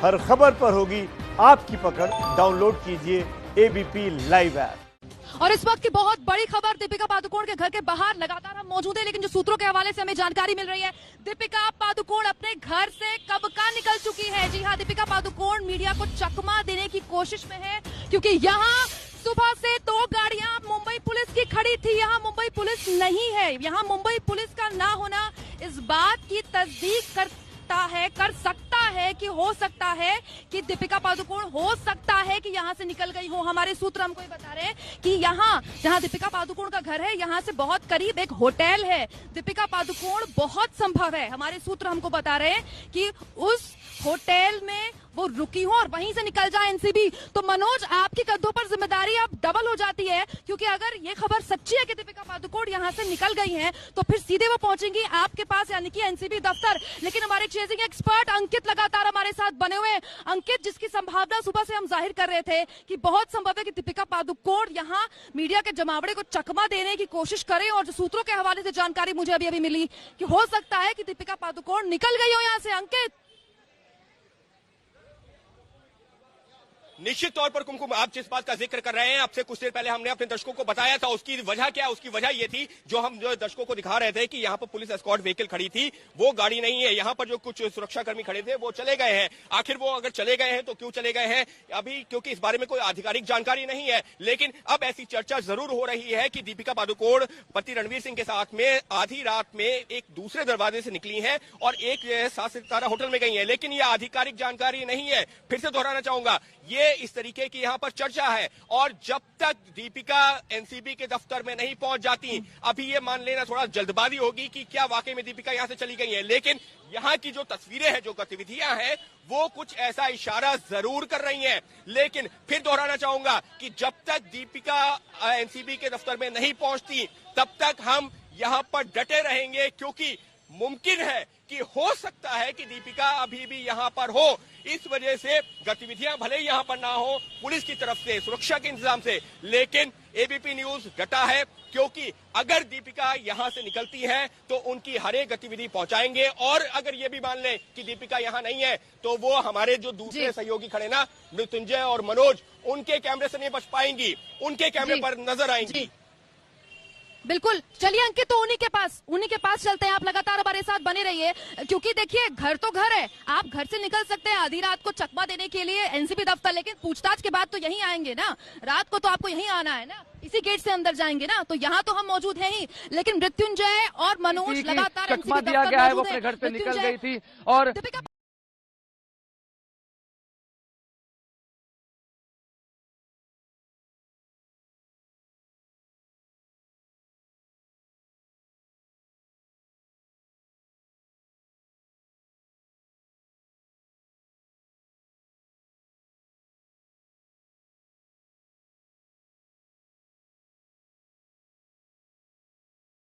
हर खबर पर होगी आपकी पकड़। डाउनलोड कीजिए एबीपी लाइव ऐप। और इस वक्त की बहुत बड़ी खबर, दीपिका पादुकोण के घर के बाहर लगातार हम मौजूद हैं, लेकिन जो सूत्रों के हवाले से हमें जानकारी मिल रही है, दीपिका पादुकोण अपने घर से कब का निकल चुकी है। जी हां, दीपिका पादुकोण मीडिया को चकमा देने की कोशिश में है, क्योंकि यहाँ सुबह से 2 गाड़ियां मुंबई पुलिस की खड़ी थी। यहाँ मुंबई पुलिस नहीं है। यहाँ मुंबई पुलिस का ना होना इस बात की तस्दीक कर सकता है कि हो सकता है कि दीपिका पादुकोण हो सकता है कि यहाँ से निकल गई हो। हमारे सूत्र हमको ये बता रहे हैं कि यहाँ जहाँ दीपिका पादुकोण का घर है, यहाँ से बहुत करीब एक होटल है। दीपिका पादुकोण बहुत संभव है, हमारे सूत्र हमको बता रहे हैं कि उस होटल में वो रुकी हो और वहीं से निकल जाए एनसीबी। तो मनोज, आपकी कंधों पर जिम्मेदारी अब डबल हो जाती है, क्योंकि अगर ये खबर सच्ची है कि दीपिका पादुकोण यहाँ से निकल गई हैं, तो फिर सीधे वो पहुंचेंगी आपके पास, यानी कि एनसीबी दफ्तर। लेकिन हमारे चेजिंग एक्सपर्ट अंकित लगातार हमारे साथ बने हुए हैं। अंकित, जिसकी संभावना सुबह से हम जाहिर कर रहे थे कि बहुत संभव है कि दीपिका पादुकोण यहाँ मीडिया के जमावड़े को चकमा देने की कोशिश करें, और जो सूत्रों के हवाले से जानकारी मुझे अभी मिली कि हो सकता है कि दीपिका पादुकोण निकल गई हो यहाँ से। अंकित, निश्चित तौर पर कुमकुम, आप जिस बात का जिक्र कर रहे हैं, आपसे कुछ देर पहले हमने अपने दर्शकों को बताया था। उसकी वजह क्या है? उसकी वजह ये थी, जो हम दर्शकों को दिखा रहे थे कि यहाँ पर पुलिस एस्कॉर्ट व्हीकल खड़ी थी, वो गाड़ी नहीं है। यहाँ पर जो कुछ सुरक्षाकर्मी खड़े थे वो चले गए हैं। आखिर वो अगर चले गए हैं तो क्यों चले गए हैं अभी, क्योंकि इस बारे में कोई आधिकारिक जानकारी नहीं है। लेकिन अब ऐसी चर्चा जरूर हो रही है कि दीपिका पादुकोण पति रणवीर सिंह के साथ में आधी रात में एक दूसरे दरवाजे से निकली है और एक 7 सितारा होटल में गई है। लेकिन यह आधिकारिक जानकारी नहीं है। फिर से दोहराना चाहूंगा, ये इस तरीके की यहाँ पर चर्चा है, और जब तक दीपिका एनसीबी के दफ्तर में नहीं पहुंच जाती, अभी ये मान लेना थोड़ा जल्दबाजी होगी कि क्या वाकई में दीपिका यहाँ से चली गई है। लेकिन यहाँ की जो तस्वीरें हैं, जो गतिविधियां हैं, वो कुछ ऐसा इशारा जरूर कर रही हैं। लेकिन फिर दोहराना चाहूंगा कि जब तक दीपिका एनसीबी के दफ्तर में नहीं पहुंचती, तब तक हम यहाँ पर डटे रहेंगे, क्योंकि मुमकिन है कि हो सकता है कि दीपिका अभी भी यहाँ पर हो। इस वजह से गतिविधियां भले ही यहाँ पर ना हो पुलिस की तरफ से, सुरक्षा के इंतजाम से, लेकिन एबीपी न्यूज डटा है, क्योंकि अगर दीपिका यहाँ से निकलती है तो उनकी हर एक गतिविधि पहुंचाएंगे। और अगर ये भी मान लें कि दीपिका यहाँ नहीं है, तो वो हमारे जो दूसरे सहयोगी खड़े ना, मृत्युंजय और मनोज, उनके कैमरे से नहीं बच पाएंगी, उनके कैमरे पर नजर आएंगी। बिल्कुल, चलिए अंकित, तो उन्हीं के पास चलते हैं। आप लगातार हमारे साथ बने रहिए, क्योंकि देखिए घर तो घर है, आप घर से निकल सकते हैं आधी रात को चकमा देने के लिए एनसीबी दफ्तर, लेकिन पूछताछ के बाद तो यहीं आएंगे ना, रात को तो आपको यहीं आना है ना, इसी गेट से अंदर जाएंगे ना, तो यहाँ तो हम मौजूद हैं ही। लेकिन मृत्युंजय और मनोज लगातार चकमा दिया गया है, वो अपने घर से निकल गई थी और